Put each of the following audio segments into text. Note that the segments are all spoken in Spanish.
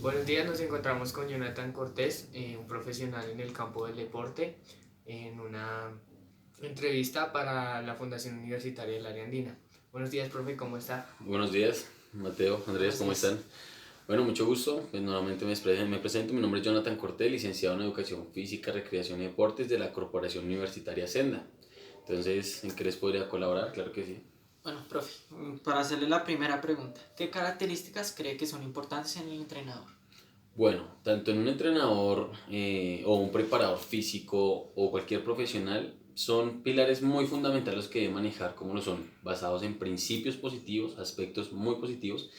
Buenos días, nos encontramos con Jonathan Cortés, un profesional en el campo del deporte, en una entrevista para la Fundación Universitaria del Área Andina. Buenos días, profe, ¿cómo está? Buenos días, Mateo, Andrés, Buenos ¿cómo días. están? Bueno, mucho gusto. Pues nuevamente me presento. Mi nombre es Jonathan Cortés, licenciado en Educación Física, Recreación y Deportes de la Corporación Universitaria Senda. Entonces, ¿en qué les podría colaborar? Claro que sí. Bueno, profe, para hacerle la primera pregunta, ¿qué características cree que son importantes en el entrenador? Bueno, tanto en un entrenador o un preparador físico o cualquier profesional, son pilares muy fundamentales los que debe manejar, como lo son, basados en principios positivos, aspectos muy positivos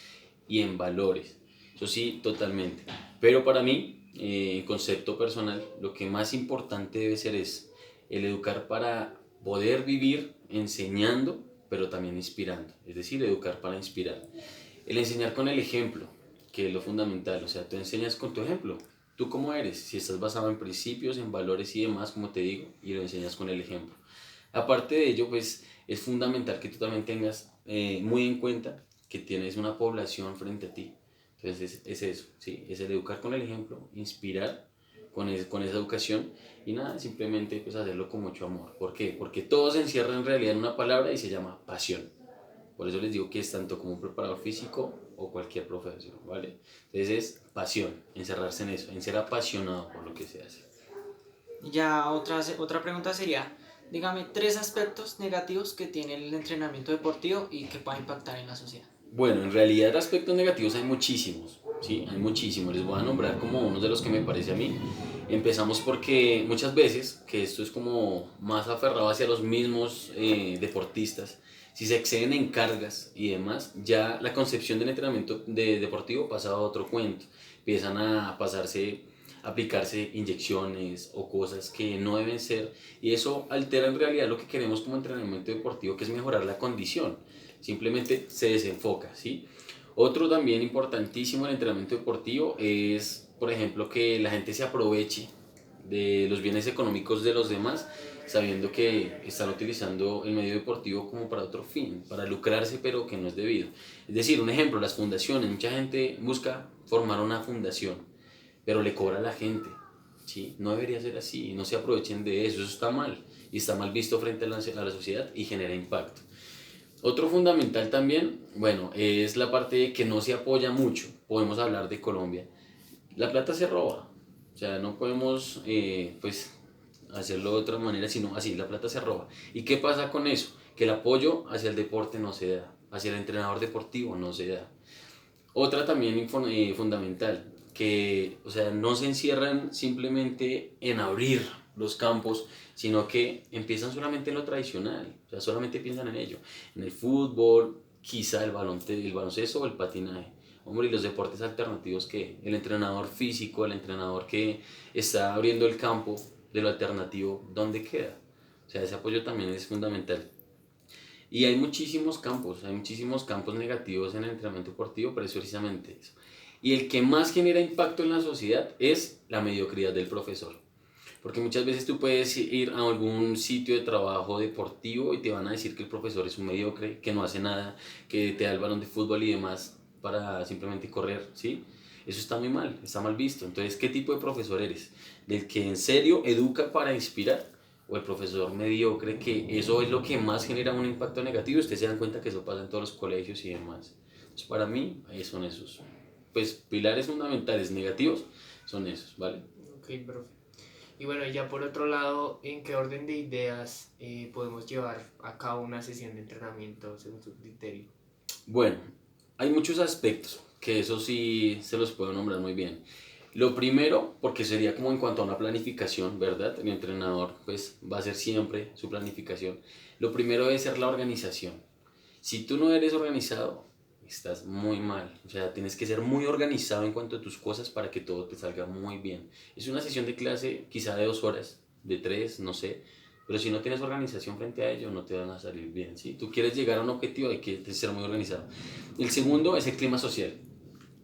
y en valores. Eso sí, totalmente. Pero para mí, en concepto personal, lo que más importante debe ser es el educar para poder vivir enseñando, pero también inspirando. Es decir, educar para inspirar. El enseñar con el ejemplo, que es lo fundamental. O sea, tú enseñas con tu ejemplo. ¿Tú cómo eres? Si estás basado en principios, en valores y demás, como te digo, y lo enseñas con el ejemplo. Aparte de ello, pues es fundamental que tú también tengas muy en cuenta que tienes una población frente a ti. Entonces es eso, ¿sí? Es el educar con el ejemplo, inspirar con esa educación y nada, simplemente pues hacerlo con mucho amor. ¿Por qué? Porque todo se encierra en realidad en una palabra y se llama pasión. Por eso les digo que es tanto como un preparador físico o cualquier profesión, ¿vale? Entonces es pasión, encerrarse en eso, en ser apasionado por lo que se hace. Ya otra pregunta sería, dígame tres aspectos negativos que tiene el entrenamiento deportivo y que pueda impactar en la sociedad. Bueno, en realidad aspectos negativos hay muchísimos, ¿sí? Hay muchísimos. Les voy a nombrar como unos de los que me parece a mí. Empezamos porque muchas veces, que esto es como más aferrado hacia los mismos deportistas, si se exceden en cargas y demás, ya la concepción del entrenamiento deportivo pasa a otro cuento. Empiezan a pasarse, a aplicarse inyecciones o cosas que no deben ser y eso altera en realidad lo que queremos como entrenamiento deportivo, que es mejorar la condición. Simplemente se desenfoca, ¿sí? Otro también importantísimo en el entrenamiento deportivo es, por ejemplo, que la gente se aproveche de los bienes económicos de los demás, sabiendo que están utilizando el medio deportivo como para otro fin, para lucrarse, pero que no es debido. Es decir, un ejemplo, las fundaciones, mucha gente busca formar una fundación, pero le cobra a la gente, ¿sí? No debería ser así, no se aprovechen de eso, eso está mal, y está mal visto frente a la sociedad y genera impacto. Otro fundamental también, bueno, es la parte de que no se apoya mucho. Podemos hablar de Colombia. La plata se roba. O sea, no podemos, pues, hacerlo de otra manera, sino así, la plata se roba. ¿Y qué pasa con eso? Que el apoyo hacia el deporte no se da, hacia el entrenador deportivo no se da. Otra también fundamental, que o sea, no se encierran simplemente en abrir los campos, sino que empiezan solamente en lo tradicional, o sea, solamente piensan en ello, en el fútbol, quizá el baloncesto o el patinaje. Hombre, y los deportes alternativos que el entrenador físico, el entrenador que está abriendo el campo de lo alternativo, ¿dónde queda? O sea, ese apoyo también es fundamental. Y hay muchísimos campos negativos en el entrenamiento deportivo, pero es precisamente eso. Y el que más genera impacto en la sociedad es la mediocridad del profesor. Porque muchas veces tú puedes ir a algún sitio de trabajo deportivo y te van a decir que el profesor es un mediocre, que no hace nada, que te da el balón de fútbol y demás para simplemente correr, ¿sí? Eso está muy mal, está mal visto. Entonces, ¿qué tipo de profesor eres? ¿Del que en serio educa para inspirar? ¿O el profesor mediocre que eso es lo que más genera un impacto negativo? Ustedes se dan cuenta que eso pasa en todos los colegios y demás. Entonces, para mí, son esos. Pues pilares fundamentales negativos son esos, ¿vale? Ok, profe. Y bueno, ya por otro lado, ¿en qué orden de ideas podemos llevar a cabo una sesión de entrenamiento según su criterio? Bueno, hay muchos aspectos que eso sí se los puedo nombrar muy bien. Lo primero, porque sería como en cuanto a una planificación, ¿verdad? El entrenador pues va a hacer siempre su planificación. Lo primero debe ser la organización. Si tú no eres organizado, estás muy mal. O sea, tienes que ser muy organizado en cuanto a tus cosas para que todo te salga muy bien. Es una sesión de clase quizá de 2 horas, de 3, no sé. Pero si no tienes organización frente a ello, no te van a salir bien, ¿sí? Tú quieres llegar a un objetivo, hay que ser muy organizado. El segundo es el clima social.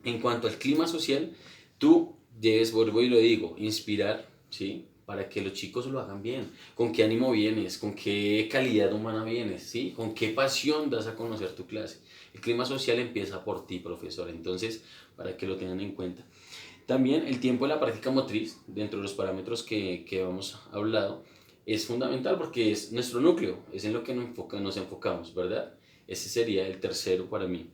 En cuanto al clima social, tú debes, vuelvo y lo digo, inspirar, ¿sí? para que los chicos lo hagan bien. ¿Con qué ánimo vienes? ¿Con qué calidad humana vienes? ¿Sí? ¿Con qué pasión das a conocer tu clase? El clima social empieza por ti, profesor, entonces, para que lo tengan en cuenta. También el tiempo de la práctica motriz, dentro de los parámetros que hemos hablado, es fundamental porque es nuestro núcleo, es en lo que nos enfocamos, ¿verdad? Ese sería el tercero para mí.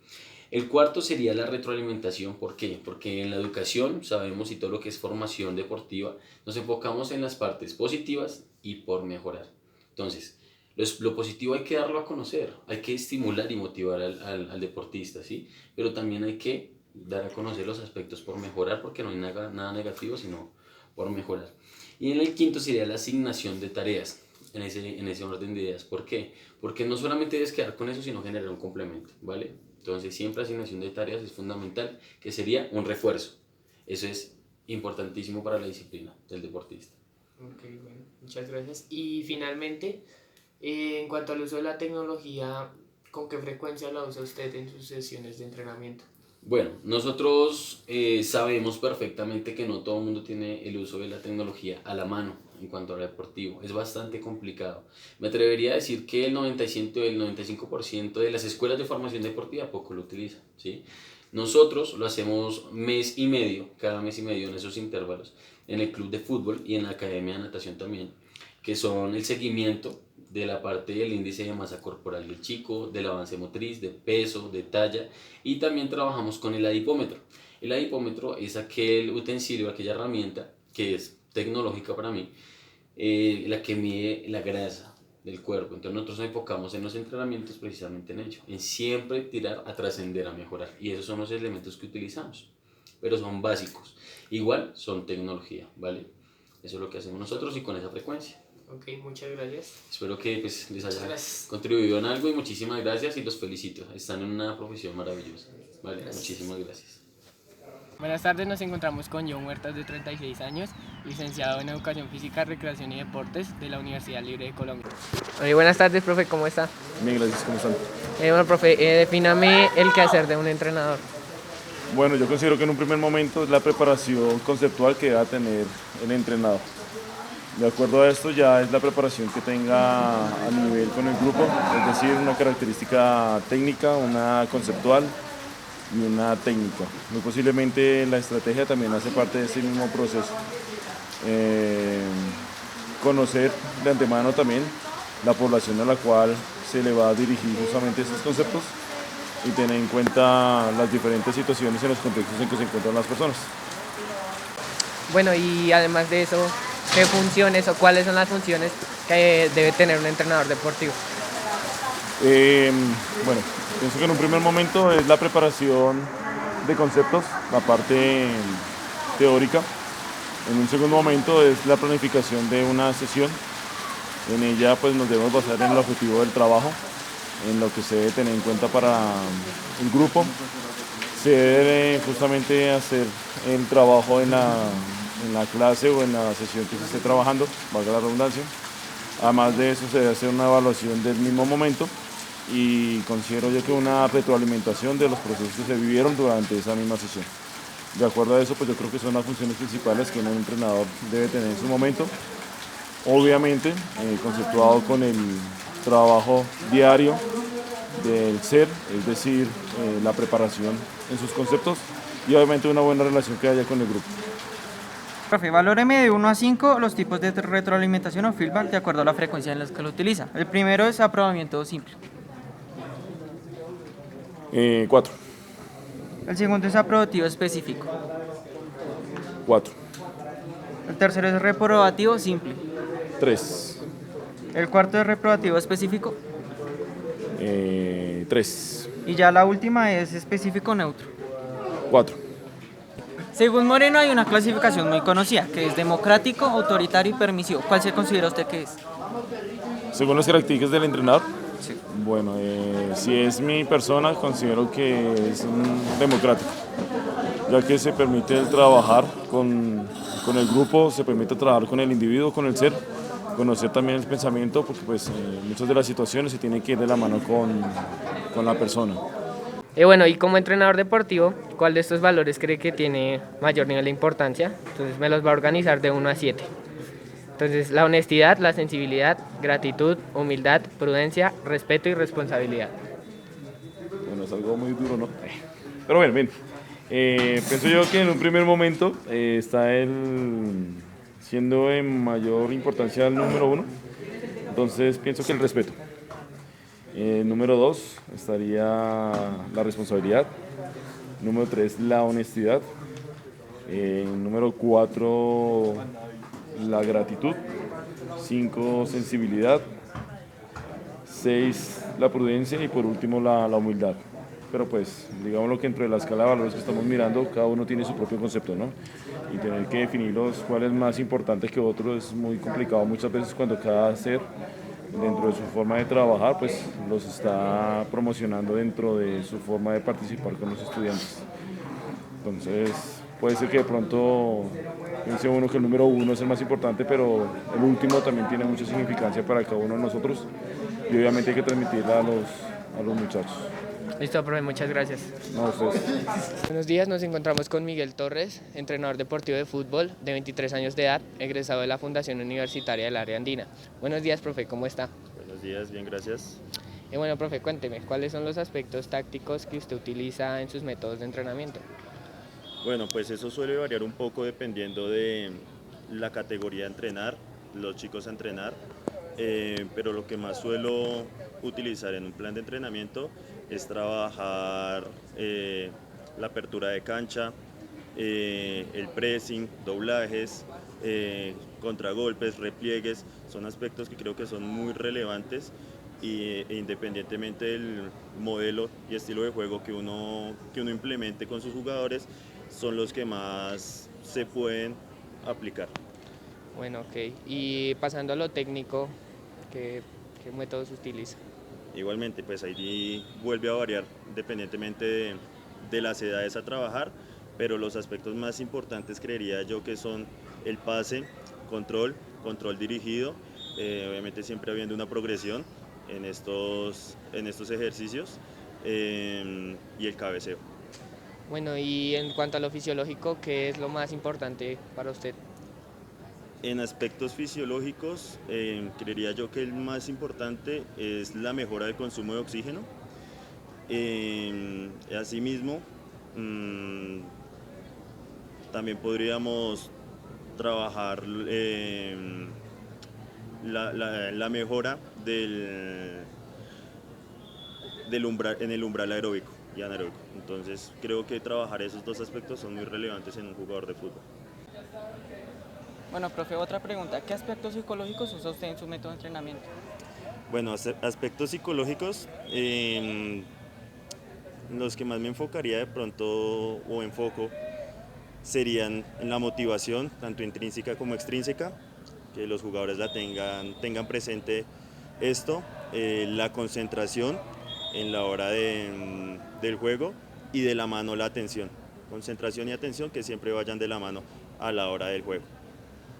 El cuarto sería la retroalimentación. ¿Por qué? Porque en la educación sabemos, y todo lo que es formación deportiva, nos enfocamos en las partes positivas y por mejorar. Entonces, lo positivo hay que darlo a conocer, hay que estimular y motivar al deportista, ¿sí? Pero también hay que dar a conocer los aspectos por mejorar, porque no hay nada negativo, sino por mejorar. Y en el quinto sería la asignación de tareas, en ese orden de ideas. ¿Por qué? Porque no solamente debes quedar con eso, sino generar un complemento, ¿vale? Entonces siempre asignación de tareas es fundamental, que sería un refuerzo. Eso es importantísimo para la disciplina del deportista. Ok, bueno, muchas gracias. Y finalmente, en cuanto al uso de la tecnología, ¿con qué frecuencia la usa usted en sus sesiones de entrenamiento? Bueno, nosotros sabemos perfectamente que no todo el mundo tiene el uso de la tecnología a la mano en cuanto al deportivo. Es bastante complicado. Me atrevería a decir que el 95% de las escuelas de formación deportiva poco lo utilizan, ¿sí? Nosotros lo hacemos mes y medio, cada mes y medio en esos intervalos, en el club de fútbol y en la academia de natación también, que son el seguimiento de la parte del índice de masa corporal del chico, del avance motriz, de peso, de talla, y también trabajamos con el adipómetro. El adipómetro es aquel utensilio, aquella herramienta que es tecnológica para mí, la que mide la grasa del cuerpo. Entonces nosotros nos enfocamos en los entrenamientos precisamente en ello, en siempre tirar a trascender, a mejorar, y esos son los elementos que utilizamos, pero son básicos. Igual son tecnología, ¿vale? Eso es lo que hacemos nosotros y con esa frecuencia. Ok, muchas gracias. Espero que pues, les haya contribuido en algo y muchísimas gracias y los felicito. Están en una profesión maravillosa. Vale, muchísimas gracias. Buenas tardes, nos encontramos con John Huertas, de 36 años, licenciado en Educación Física, Recreación y Deportes de la Universidad Libre de Colombia. Buenas tardes, profe, ¿cómo está? Bien, gracias, ¿cómo están? Bueno, profe, defíname el quehacer de un entrenador. Bueno, yo considero que en un primer momento es la preparación conceptual que va a tener el entrenador. De acuerdo a esto ya es la preparación que tenga a nivel con el grupo, es decir, una característica técnica, una conceptual y una técnica. Muy posiblemente la estrategia también hace parte de ese mismo proceso. Conocer de antemano también la población a la cual se le va a dirigir justamente estos conceptos y tener en cuenta las diferentes situaciones en los contextos en que se encuentran las personas. Bueno, y además de eso, ¿qué funciones o cuáles son las funciones que debe tener un entrenador deportivo? Bueno, pienso que en un primer momento es la preparación de conceptos, la parte teórica. En un segundo momento es la planificación de una sesión. En ella pues nos debemos basar en el objetivo del trabajo, en lo que se debe tener en cuenta para el grupo. Se debe justamente hacer el trabajo en la clase o en la sesión que se esté trabajando, valga la redundancia. Además de eso se debe hacer una evaluación del mismo momento y considero yo que una retroalimentación de los procesos que se vivieron durante esa misma sesión. De acuerdo a eso, pues yo creo que son las funciones principales que un entrenador debe tener en su momento. Obviamente, conceptuado con el trabajo diario del ser, es decir, la preparación en sus conceptos y obviamente una buena relación que haya con el grupo. Profe, valóreme de 1 a 5 los tipos de retroalimentación o feedback de acuerdo a la frecuencia en la que lo utiliza. El primero es aprobamiento simple. 4. El segundo es aprobativo específico. 4. El tercero es reprobativo simple. 3. El cuarto es reprobativo específico. 3. Y ya la última es específico neutro. 4. Según Moreno hay una clasificación muy conocida, que es democrático, autoritario y permisivo. ¿Cuál se considera usted que es? Según las características del entrenador, Sí. bueno, si es mi persona, considero que es democrático, ya que se permite trabajar con el grupo, se permite trabajar con el individuo, con el ser, conocer también el pensamiento, porque pues muchas de las situaciones se tienen que ir de la mano con la persona. Bueno, y como entrenador deportivo, ¿cuál de estos valores cree que tiene mayor nivel de importancia? Entonces me los va a organizar de 1 a 7. Entonces, la honestidad, la sensibilidad, gratitud, humildad, prudencia, respeto y responsabilidad. Bueno, es algo muy duro, ¿no? Pero bueno, bien. Pienso yo que en un primer momento está siendo en mayor importancia el número uno. Entonces pienso que el respeto. Número dos estaría la responsabilidad. Número tres, la honestidad. Número cuatro, la gratitud. Cinco, sensibilidad. Seis, la prudencia y por último la humildad. Pero pues, digámoslo que dentro de la escala de valores que estamos mirando, cada uno tiene su propio concepto, ¿no? Y tener que definirlos cuál es más importante que otro es muy complicado muchas veces cuando cada ser, dentro de su forma de trabajar, pues los está promocionando dentro de su forma de participar con los estudiantes. Entonces, puede ser que de pronto piense uno que el número uno es el más importante, pero el último también tiene mucha significancia para cada uno de nosotros y obviamente hay que transmitirla a los muchachos. Listo, profe, muchas gracias. No, ustedes. Buenos días, nos encontramos con Miguel Torres, entrenador deportivo de fútbol de 23 años de edad, egresado de la Fundación Universitaria del Área Andina. Buenos días, profe, ¿cómo está? Buenos días, bien, gracias. Bueno, profe, cuénteme, ¿cuáles son los aspectos tácticos que usted utiliza en sus métodos de entrenamiento? Bueno, pues eso suele variar un poco dependiendo de la categoría a entrenar, los chicos a entrenar, pero lo que más suelo utilizar en un plan de entrenamiento es trabajar la apertura de cancha, el pressing, doblajes, contragolpes, repliegues, son aspectos que creo que son muy relevantes e independientemente del modelo y estilo de juego que uno implemente con sus jugadores, son los que más se pueden aplicar. Bueno, ok. Y pasando a lo técnico, ¿qué métodos utiliza? Igualmente, pues ahí vuelve a variar independientemente de las edades a trabajar, pero los aspectos más importantes creería yo que son el pase, control dirigido, obviamente siempre habiendo una progresión en estos ejercicios y el cabeceo. Bueno, y en cuanto a lo fisiológico, ¿qué es lo más importante para usted? En aspectos fisiológicos, creería yo que el más importante es la mejora del consumo de oxígeno. Asimismo, también podríamos trabajar la mejora en el umbral aeróbico y anaeróbico. Entonces, creo que trabajar esos dos aspectos son muy relevantes en un jugador de fútbol. Bueno, profe, otra pregunta. ¿Qué aspectos psicológicos usa usted en su método de entrenamiento? Bueno, aspectos psicológicos, los que más me enfocaría de pronto o enfoco serían en la motivación, tanto intrínseca como extrínseca, que los jugadores la tengan presente esto, la concentración en la hora del juego y de la mano la atención. Concentración y atención que siempre vayan de la mano a la hora del juego.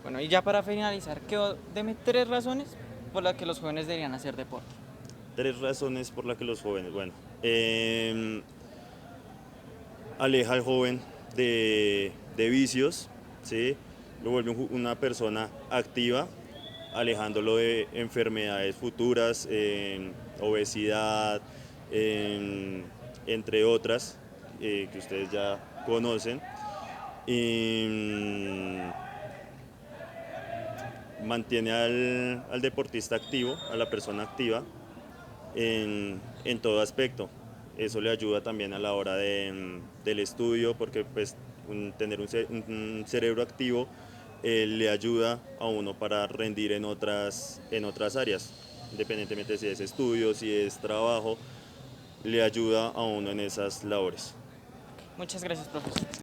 Bueno, y ya para finalizar, deme 3 razones por las que los jóvenes deberían hacer deporte. 3 razones por las que los jóvenes, bueno, aleja al joven de vicios, ¿sí? Lo vuelve una persona activa, alejándolo de enfermedades futuras, obesidad, entre otras que ustedes ya conocen. Mantiene al deportista activo, a la persona activa en todo aspecto. Eso le ayuda también a la hora del estudio, porque pues tener un cerebro activo le ayuda a uno para rendir en otras áreas, independientemente si es estudio, si es trabajo, le ayuda a uno en esas labores. Muchas gracias, profesor.